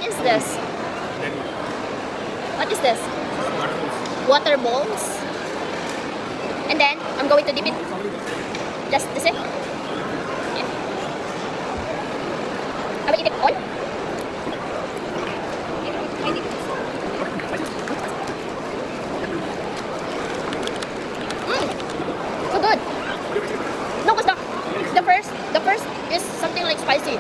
is this? What is this? Water balls. And then I'm going to dip it. Just this it. Yeah. I will eat it all. So good. No, because the first is something like spicy.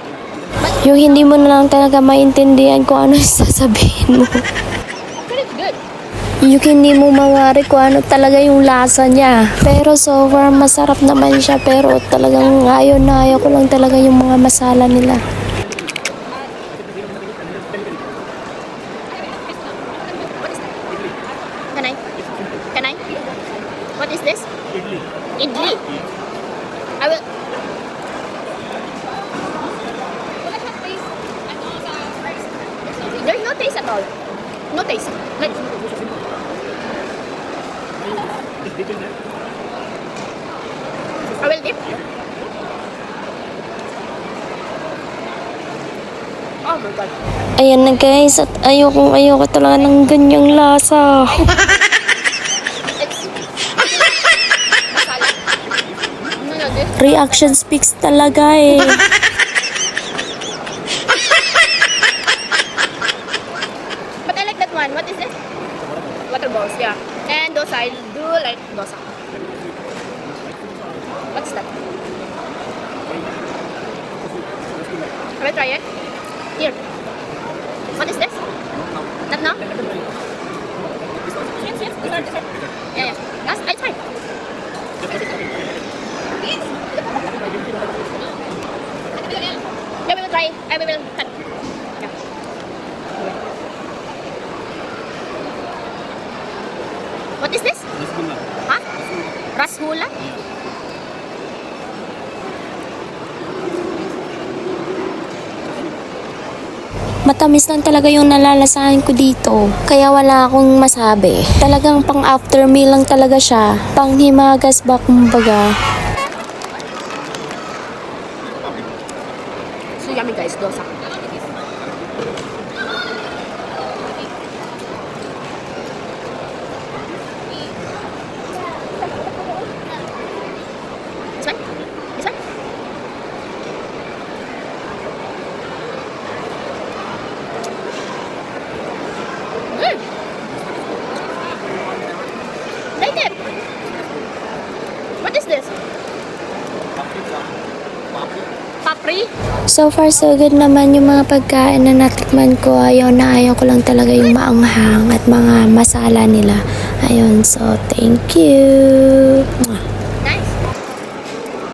But Yung hindi mo na lang talaga maintindihan kung ano yung sasabihin mo. but it's good. Yung hindi mo mawari kung ano talaga yung lasa niya. Pero so far, masarap naman siya. Pero talagang ayaw na ayaw ko lang talaga yung mga masala nila. What is that? Can I? Can I? What is this? Idli. I will. There's no taste at all. No taste. Like, I will dip. Oh my god. Ayan na guys, at ayoko talaga ng ganyang lasa. It's masala. No, this. Reaction speaks talaga eh. But I like that one. What is this? Water balls, yeah. And dosa, I do like dosa. What's that? Can I try it? Here. What is this? Not now? Yes, yes. Dessert, dessert. Yeah, yeah. Last, I try. Yeah, we will try. We will cut. Yeah. What is this? Huh? Rasgulla? Matamis lang talaga yung nalalasahan ko dito. Kaya wala akong masabi. Talagang pang after meal lang talaga siya. Pang himagas ba kumbaga. So yummy guys, dosa. This one? This one? Like it. What is this? Papri? So far so good naman yung mga pagkain na natikman ko. Ayaw na ayaw ko lang talaga yung maanghang at mga masala nila. Ayun, so thank you.